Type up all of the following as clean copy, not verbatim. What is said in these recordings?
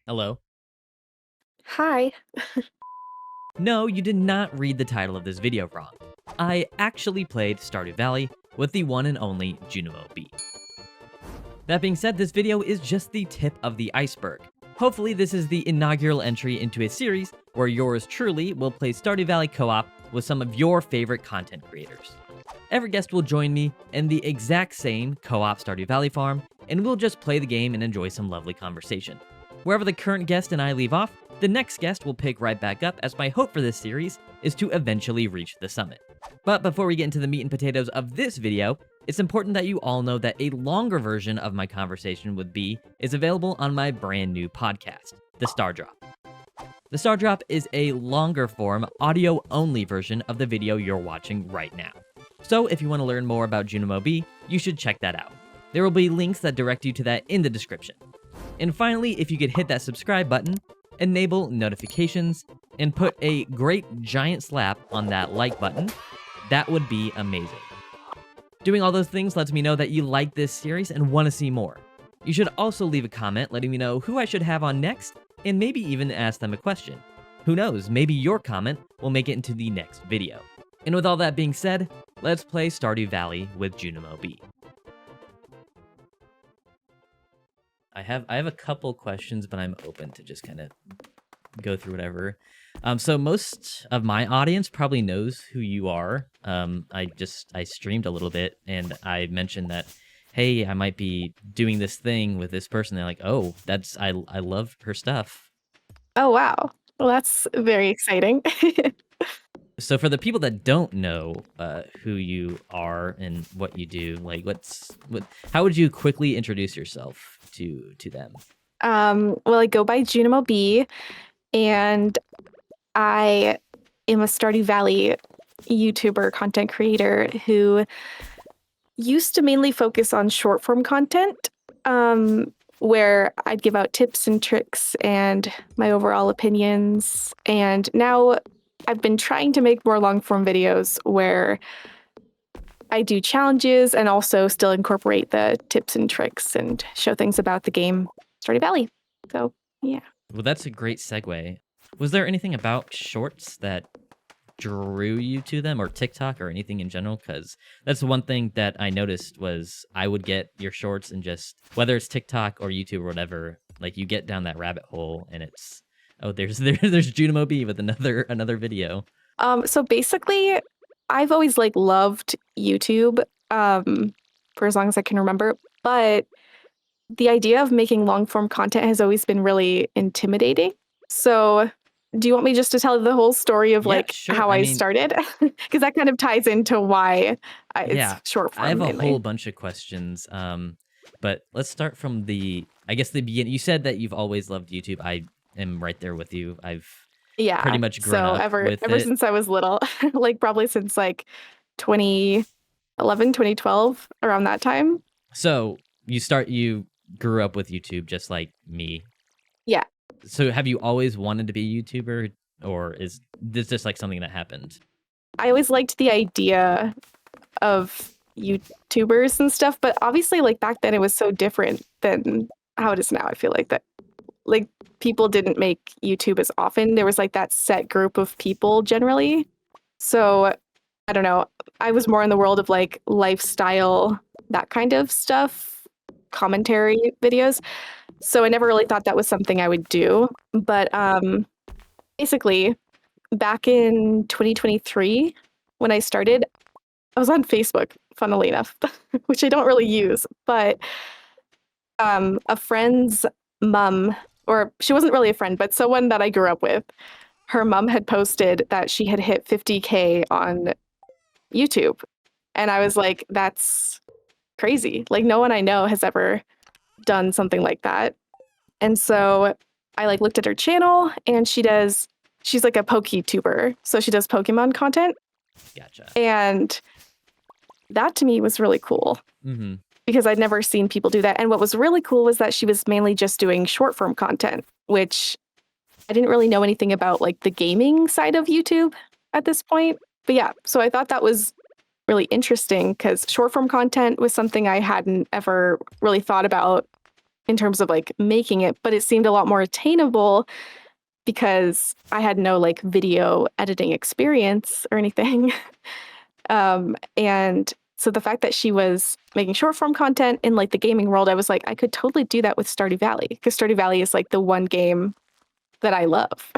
Hello? Hi. No, you did not read the title of this video wrong. I actually played Stardew Valley with the one and only JunimoB. That being said, this video is just the tip of the iceberg. Hopefully this is the inaugural entry into a series where yours truly will play Stardew Valley co-op with some of your favorite content creators. Every guest will join me in the exact same co-op Stardew Valley farm, and we'll just play the game and enjoy some lovely conversation. Wherever the current guest and I leave off, the next guest will pick right back up, as my hope for this series is to eventually reach the summit. But before we get into the meat and potatoes of this video, it's important that you all know that a longer version of my conversation with B is available on my brand new podcast, The Star Drop. The Star Drop is a longer form, audio-only version of the video you're watching right now. So if you want to learn more about JunimoB, you should check that out. There will be links that direct you to that in the description. And finally, if you could hit that subscribe button, enable notifications, and put a great giant slap on that like button, that would be amazing. Doing all those things lets me know that you like this series and want to see more. You should also leave a comment letting me know who I should have on next, and maybe even ask them a question. Who knows, maybe your comment will make it into the next video. And with all that being said, let's play Stardew Valley with JunimoB. I have a couple questions, but I'm open to just kind of go through whatever. So most of my audience probably knows who you are. I streamed a little bit and I mentioned that, hey, I might be doing this thing with this person. They're like, oh, I love her stuff. Oh, wow. Well, that's very exciting. So for the people that don't know who you are and what you do, like how would you quickly introduce yourself to them? Well, I go by JunimoB, and I am a Stardew Valley YouTuber content creator who used to mainly focus on short form content, where I'd give out tips and tricks and my overall opinions. And now I've been trying to make more long form videos where I do challenges and also still incorporate the tips and tricks and show things about the game Stardew Valley. So, yeah. Well, that's a great segue. Was there anything about shorts that drew you to them, or TikTok, or anything in general? Because that's one thing that I noticed was I would get your shorts and just, whether it's TikTok or YouTube or whatever, like you get down that rabbit hole and it's, oh, there's JunimoB with another video. So basically, I've always loved YouTube for as long as I can remember, but the idea of making long form content has always been really intimidating. So do you want me just to tell the whole story of Sure. how I started? Because that kind of ties into why it's short form. I have a mainly. whole bunch of questions. But let's start from the beginning. You said that you've always loved YouTube. I am right there with you. I've pretty much grown up with ever it. since I was little, probably since 2011, 2012, around that time. So you grew up with YouTube just like me. Yeah. So have you always wanted to be a YouTuber, or is this just like something that happened? I always liked the idea of YouTubers and stuff, but obviously back then it was so different than how it is now. I feel that people didn't make YouTube as often. There was that set group of people generally. So I don't know. I was more in the world of lifestyle, that kind of stuff, commentary videos. So I never really thought that was something I would do. But basically, back in 2023, when I started, I was on Facebook, funnily enough, which I don't really use. But a friend's mom, or she wasn't really a friend, but someone that I grew up with, her mom had posted that she had hit 50K on YouTube. And I was like, that's crazy. No one I know has ever done something like that. And so I looked at her channel, and she's a PokeTuber. So she does Pokemon content. Gotcha. And that to me was really cool. Mm-hmm. Because I'd never seen people do that. And what was really cool was that she was mainly just doing short form content, which I didn't really know anything about the gaming side of YouTube at this point. But yeah, so I thought that was really interesting because short form content was something I hadn't ever really thought about in terms of like making it, but it seemed a lot more attainable because I had no like video editing experience or anything. And so the fact that she was making short form content in like the gaming world, I was like, I could totally do that with Stardew Valley, because Stardew Valley is like the one game that I love.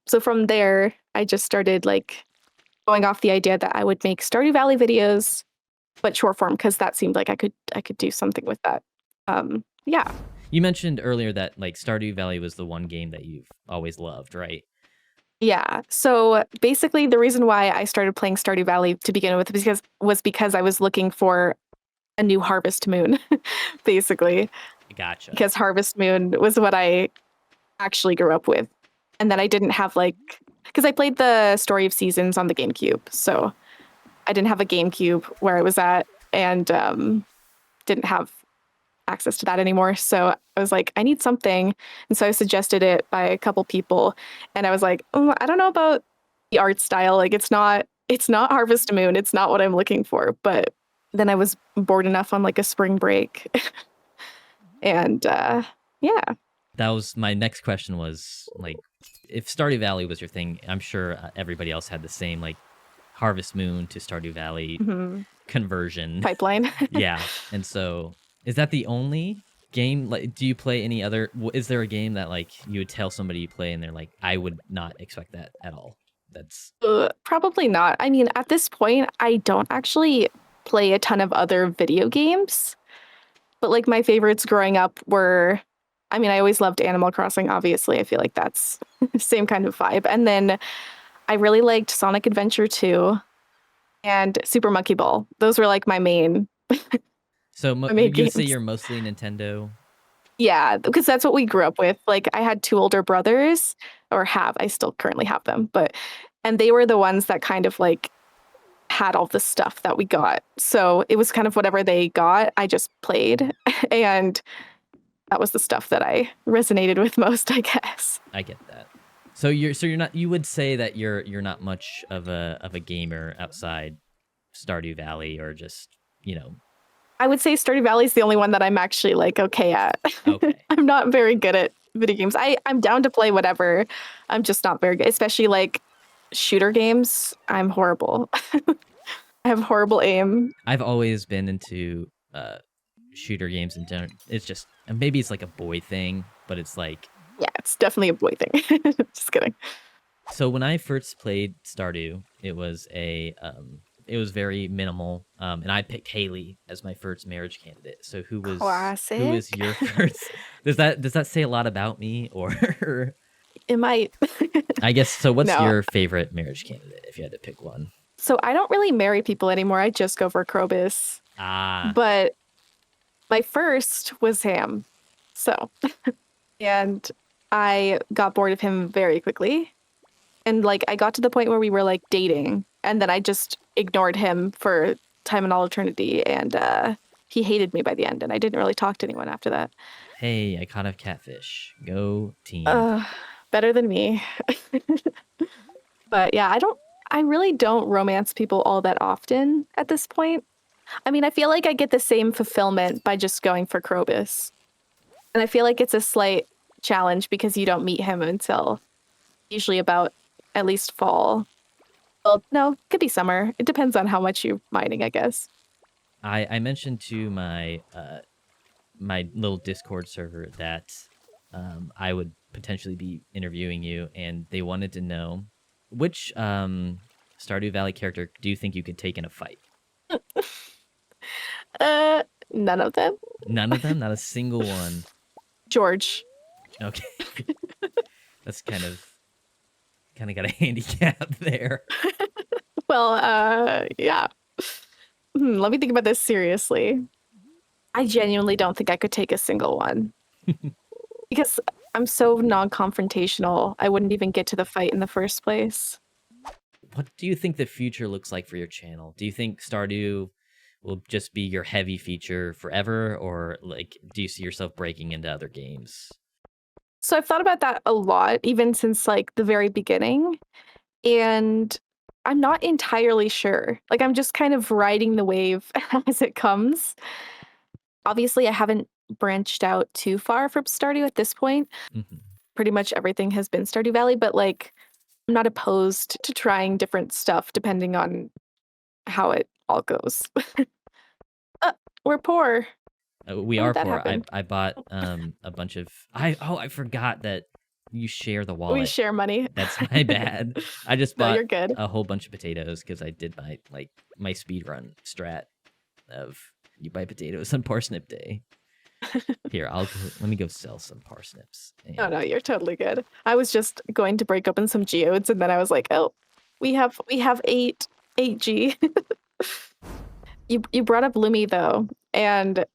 So from there, I just started like going off the idea that I would make Stardew Valley videos, but short form, because that seemed like I could do something with that. Yeah. You mentioned earlier that like Stardew Valley was the one game that you've always loved, right? Yeah. So basically the reason why I started playing Stardew Valley to begin with was because I was looking for a new Harvest Moon, basically. Gotcha. Because Harvest Moon was what I actually grew up with. And then I didn't have like, because I played the Story of Seasons on the GameCube. So I didn't have a GameCube where I was at, and didn't have access to that anymore. So I was like, I need something. And so I suggested it by a couple people. And I was like, I don't know about the art style. Like it's not Harvest Moon. It's not what I'm looking for. But then I was bored enough on like a spring break. And yeah. That was my next question, was like, if Stardew Valley was your thing, I'm sure everybody else had the same like Harvest Moon to Stardew Valley conversion pipeline. Yeah. And so is that the only game? Like, do you play any other? Is there a game that like you would tell somebody you play and they're like, I would not expect that at all? That's probably not. I mean, at this point, I don't actually play a ton of other video games, but like my favorites growing up were, I mean, I always loved Animal Crossing, obviously. I feel like that's the same kind of vibe. And then I really liked Sonic Adventure 2 and Super Monkey Ball. Those were like my main. So you'd say you're mostly Nintendo? Yeah, because that's what we grew up with. Like I had two older brothers, I still currently have them, and they were the ones that kind of like had all the stuff that we got. So it was kind of whatever they got, I just played. And that was the stuff that I resonated with most, I guess. I get that. So you're not, you would say that you're not much of a gamer outside Stardew Valley, or just, you know. I would say Stardew Valley is the only one that I'm actually like okay at. Okay. I'm not very good at video games. I'm down to play whatever. I'm just not very good, especially like shooter games. I'm horrible. I have horrible aim. I've always been into shooter games in general. It's just, and maybe it's like a boy thing, but it's like, yeah, it's definitely a boy thing. Just kidding. So when I first played Stardew, it was it was very minimal, and I picked Haley as my first marriage candidate. So who was your first? Does that say a lot about me, or? It might. I guess so. What's your favorite marriage candidate, if you had to pick one? So I don't really marry people anymore. I just go for 𝘂𝘵𝘏. But my first was Ham. So, and I got bored of him very quickly. And like I got to the point where we were like dating, and then I just ignored him for time and all eternity, and he hated me by the end, and I didn't really talk to anyone after that. Hey, I caught a catfish. Go team. Better than me. But yeah, I really don't romance people all that often at this point. I mean, I feel like I get the same fulfillment by just going for 𝘂𝘵𝘏. And I feel like it's a slight challenge because you don't meet him until usually about at least fall. Well, no, could be summer. It depends on how much you're mining, I guess. I mentioned to my my little Discord server that I would potentially be interviewing you, and they wanted to know which Stardew Valley character do you think you could take in a fight? None of them. None of them? Not a single one. George. Okay. That's kind of got a handicap there. Well, yeah. Let me think about this seriously. I genuinely don't think I could take a single one. Because I'm so non-confrontational, I wouldn't even get to the fight in the first place. What do you think the future looks like for your channel? Do you think Stardew will just be your heavy feature forever, or like do you see yourself breaking into other games? So I've thought about that a lot, even since like the very beginning, and I'm not entirely sure. Like I'm just kind of riding the wave as it comes. Obviously, I haven't branched out too far from Stardew at this point. Mhm. Pretty much everything has been Stardew Valley, but like I'm not opposed to trying different stuff depending on how it all goes. uh, we're poor. We How are did that poor. happen? I bought a bunch of I forgot that you share the We wallet. share money. That's my bad. I just No, bought you're good. a whole bunch of potatoes because I did my speed run strat of you buy potatoes on parsnip day. Here, let me go sell some parsnips. Oh no, you're totally good. I was just going to break open some geodes, and then I was like, oh, we have 8G. You brought up Lumi though, and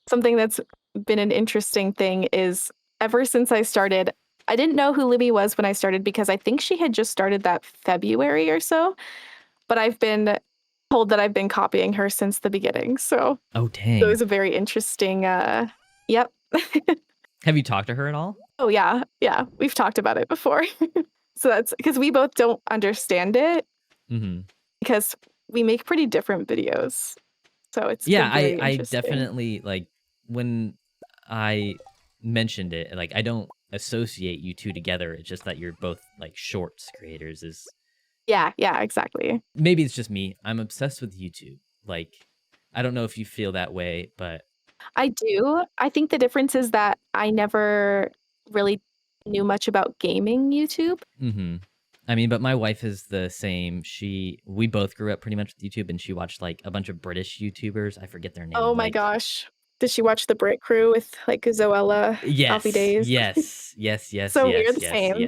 something that's been an interesting thing is ever since I started, I didn't know who Lumi was when I started because I think she had just started that February or so, but I've been told that I've been copying her since the beginning. So Oh it dang. was a very interesting. Yep. Have you talked to her at all? Oh yeah, we've talked about it before. So that's because we both don't understand it Mm-hmm. because we make pretty different videos. So it's Yeah, been very I interesting. definitely like when I mentioned it, like I don't associate you two together. It's just that you're both like shorts creators is Yeah, exactly. maybe it's just me. I'm obsessed with YouTube. Like I don't know if you feel that way, but I do. I think the difference is that I never really knew much about gaming YouTube. mm-hmm. I mean, but my wife is the same. We both grew up pretty much with YouTube, and she watched like a bunch of British YouTubers. I forget their name. Oh my gosh. Did she watch the Brit Crew with like 𝘂𝘀𝘀, Yes, Alfie Days? yes. So we're the same.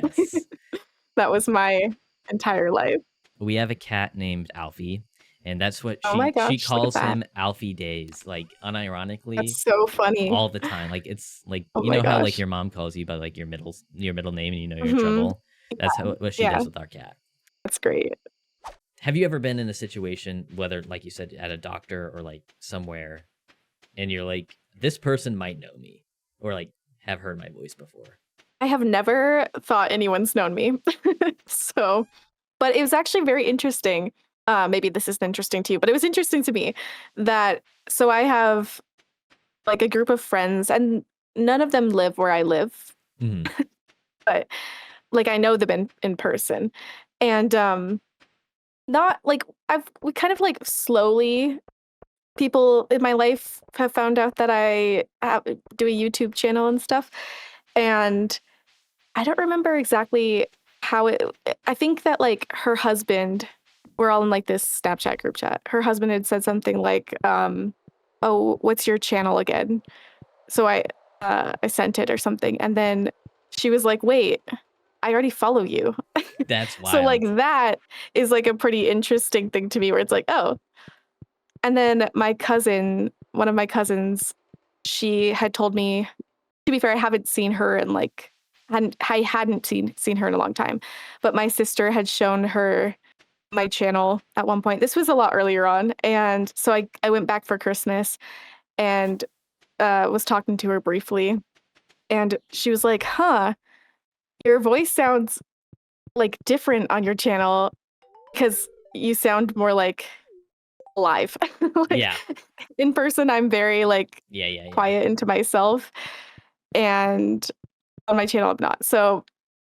That was my entire life. We have a cat named Alfie, and that's what Oh my she gosh, look at calls that. him Alfie Days, like unironically. That's so funny. All the time. Like it's like Oh you my know how like gosh. your mom calls you by like your middle name and you know you're in Mhm. trouble. That's what she Yeah. does with our cat. That's great. Have you ever been in a situation, whether like you said at a doctor or like somewhere, and you're like, this person might know me or like have heard my voice before? I have never thought anyone's known me. So, but it was actually very interesting. Maybe this isn't interesting to you, but it was interesting to me that so I have like a group of friends and none of them live where I live, Mhm. but like I know them in person. And not like we kind of like slowly people in my life have found out that I do a YouTube channel and stuff. And I don't remember exactly how I think that like her husband, we're all in like this Snapchat group chat. Her husband had said something like, oh, what's your channel again? So I sent it or something. And then she was like, wait, I already follow you. That's wild. So like that is like a pretty interesting thing to me where it's like, oh. And then my cousin, one of my cousins, she had told me, to be fair, I haven't seen her in like, I hadn't seen her in a long time, but my sister had shown her my channel at one point. This was a lot earlier on. And so I went back for Christmas and was talking to her briefly. And she was like, huh, your voice sounds like different on your channel because you sound more like alive. Like, yeah. In person, I'm very like Yeah. quiet into myself. And on my channel, I'm not. So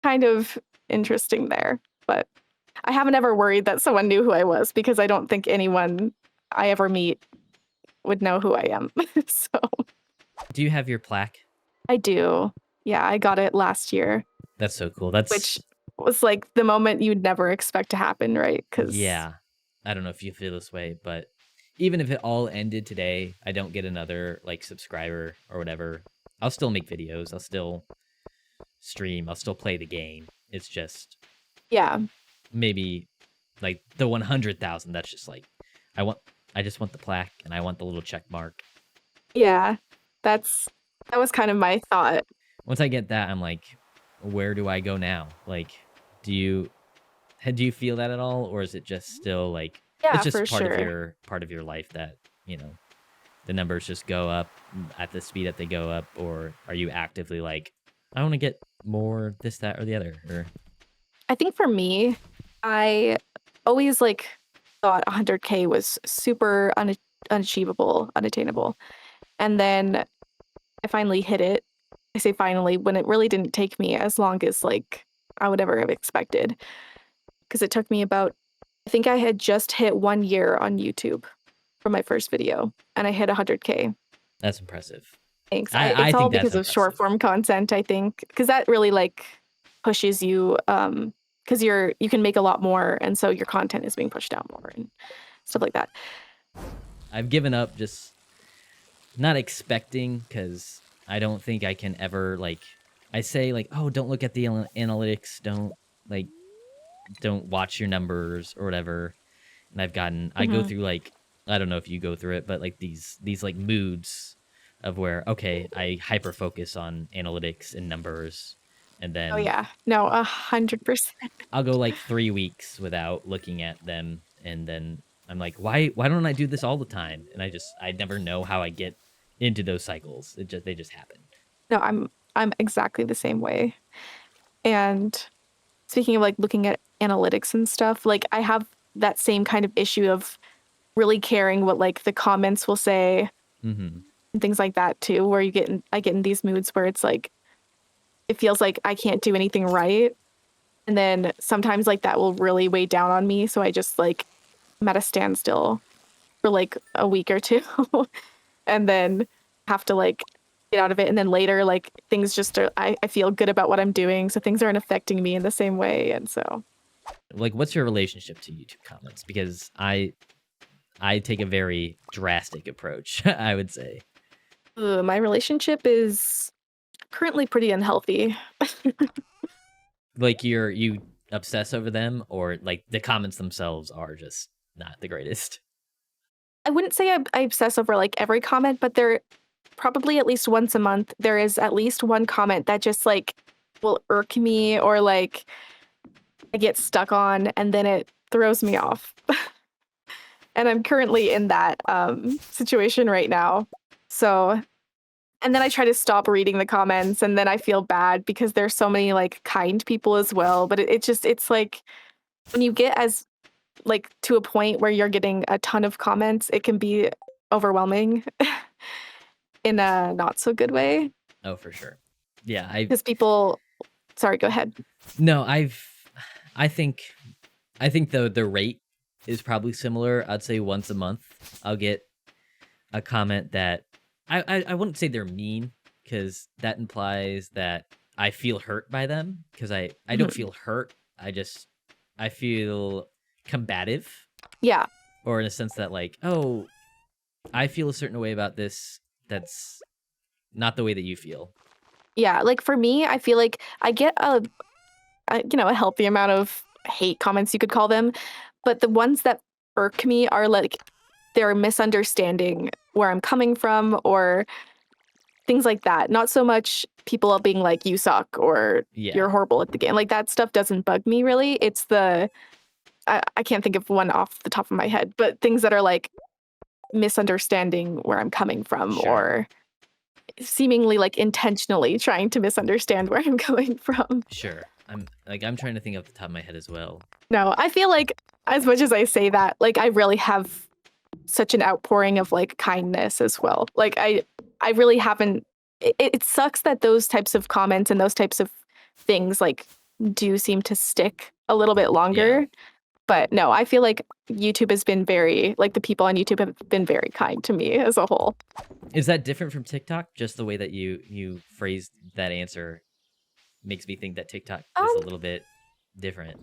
kind of interesting there. But I haven't ever worried that someone knew who I was because I don't think anyone I ever meet would know who I am. So Do you have your plaque? I do. Yeah, I got it last year. That's so cool. Which was like the moment you'd never expect to happen, right? Yeah. I don't know if you feel this way, but even if it all ended today, I don't get another like subscriber or whatever, I'll still make videos. I'll still stream. I'll still play the game. It's just maybe like the 100,000. That's just like I just want the plaque and I want the little check mark. Yeah, that was kind of my thought. Once I get that, I'm like, where do I go now? Like, do you feel that at all, or is it just still like it's just part of your life that the numbers just go up at the speed that they go up, or are you actively like, I want to get more this, that, or the other? Or I think for me, I always like thought 100K was super unachievable, unattainable. And then I finally hit it. I say finally when it really didn't take me as long as like I would ever have expected. Because it took me about, I think I had just hit 1 year on YouTube for my first video, and I hit 100K. That's impressive. Thanks. I it's all think that's because of impressive. short form content, I think, because that really like pushes you, because you can make a lot more, and so your content is being pushed out more and stuff like that. I've given up, just not expecting, because I don't think I can ever, like, I say like, oh, don't look at the analytics, don't watch your numbers or whatever. And I've gotten, I go through like, I don't know if you go through it, but like these like moods of where, okay, I hyper focus on analytics and numbers, and then Oh yeah, no, 100%. I'll go like 3 weeks without looking at them, and then I'm like, why don't I do this all the time? And I never know how I get into those cycles. They just happen. No, I'm exactly the same way. And speaking of like looking at analytics and stuff, like I have that same kind of issue of really caring what like the comments will say and things like that too, where I get in these moods where it's like, it feels like I can't do anything right. And then sometimes like that will really weigh down on me. So I just like, I'm at a standstill for like a week or two and then have to like get out of it. And then later, like things just are, I feel good about what I'm doing. So things aren't affecting me in the same way. And so like, what's your relationship to YouTube comments? Because I take a very drastic approach, I would say. my relationship is currently pretty unhealthy. Like you obsess over them, or like the comments themselves are just not the greatest? I wouldn't say I obsess over like every comment, but there probably at least once a month, there is at least one comment that just like will irk me or like I get stuck on and then it throws me off. And I'm currently in that situation right now. So, and then I try to stop reading the comments and then I feel bad because there's so many like kind people as well. But it's like when you get as like to a point where you're getting a ton of comments, it can be overwhelming in a not so good way. Oh, for sure. Yeah. Because people, sorry, go ahead. No, I think the rate is probably similar. I'd say once a month I'll get a comment that I wouldn't say they're mean, because that implies that I feel hurt by them, because I don't feel hurt. I feel combative. Yeah. Or in a sense that like, oh, I feel a certain way about this that's not the way that you feel. Yeah, like for me, I feel like I get a healthy amount of hate comments, you could call them, but the ones that irk me are like they're misunderstanding where I'm coming from or things like that. Not so much people being like, you suck or you're horrible at the game. Like that stuff doesn't bug me really. It's the, I can't think of one off the top of my head, but things that are like misunderstanding where I'm coming from or seemingly like intentionally trying to misunderstand where I'm coming from. Sure. I'm trying to think off the top of my head as well. No, I feel like as much as I say that, like I really have such an outpouring of like kindness as well. Like I really haven't, it sucks that those types of comments and those types of things like do seem to stick a little bit longer. Yeah. But no, I feel like YouTube has been like the people on YouTube have been very kind to me as a whole. Is that different from TikTok? Just the way that you phrased that answer makes me think that TikTok is a little bit different.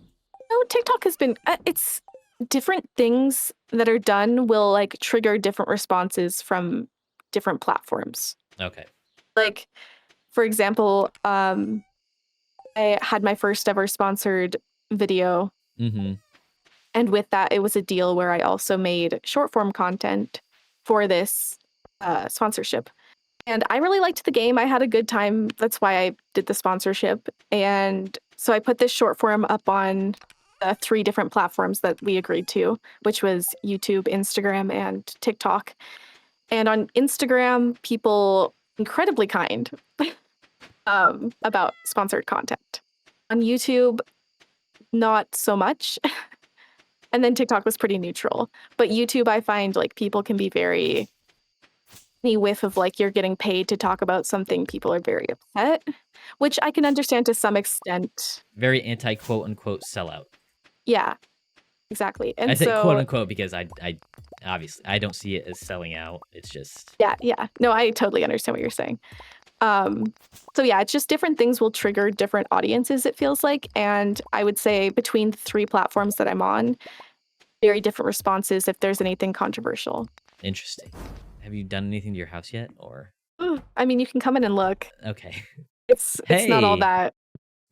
No, TikTok has been, it's different things that are done will like trigger different responses from different platforms. Okay. Like, for example, I had my first ever sponsored video. And with that, it was a deal where I also made short form content for this sponsorship. And I really liked the game. I had a good time. That's why I did the sponsorship. And so I put this short form up on 3 different platforms that we agreed to, which was YouTube, Instagram, and TikTok. And on Instagram, people incredibly kind about sponsored content. On YouTube, not so much. And then TikTok was pretty neutral. But YouTube, I find like people can be very any whiff of like you're getting paid to talk about something, people are very upset, which I can understand to some extent. Very anti quote unquote sellout. Yeah, exactly. And I say so, quote unquote because I obviously I don't see it as selling out. It's just yeah. No, I totally understand what you're saying. So yeah, it's just different things will trigger different audiences, it feels like. And I would say between the 3 platforms that I'm on, very different responses if there's anything controversial. interesting. Have you done anything to your house yet, or? I mean, you can come in and look. Okay. It's not all Hey. that.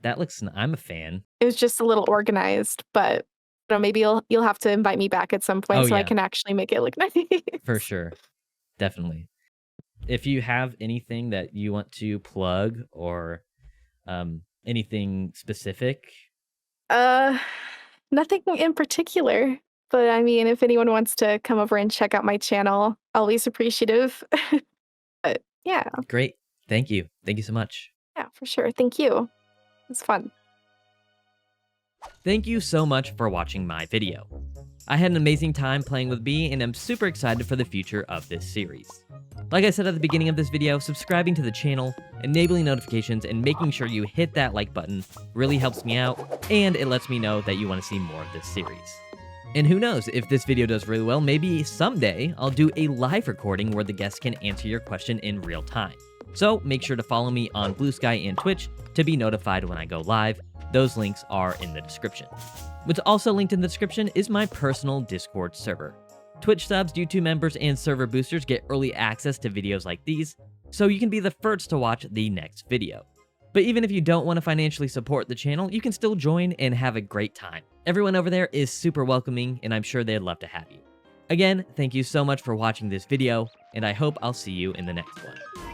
That looks. I'm a fan. It was just a little organized, but you know, maybe you'll have to invite me back at some point Oh, so I yeah. can actually make it look nice. For sure. Definitely. If you have anything that you want to plug or anything specific, Nothing in particular. But I mean, if anyone wants to come over and check out my channel, always appreciative. But yeah, great. Thank you. Thank you so much. yeah, for sure. Thank you. It's fun. Thank you so much for watching my video. I had an amazing time playing with Bee, and I'm super excited for the future of this series. Like I said at the beginning of this video, subscribing to the channel, enabling notifications, and making sure you hit that like button really helps me out, and it lets me know that you want to see more of this series. And who knows, if this video does really well, maybe someday I'll do a live recording where the guests can answer your question in real time. So make sure to follow me on Blue Sky and Twitch to be notified when I go live. Those links are in the description. What's also linked in the description is my personal Discord server. Twitch subs, YouTube members, and server boosters get early access to videos like these, so you can be the first to watch the next video. But even if you don't want to financially support the channel, you can still join and have a great time. Everyone over there is super welcoming, and I'm sure they'd love to have you. Again, thank you so much for watching this video, and I hope I'll see you in the next one.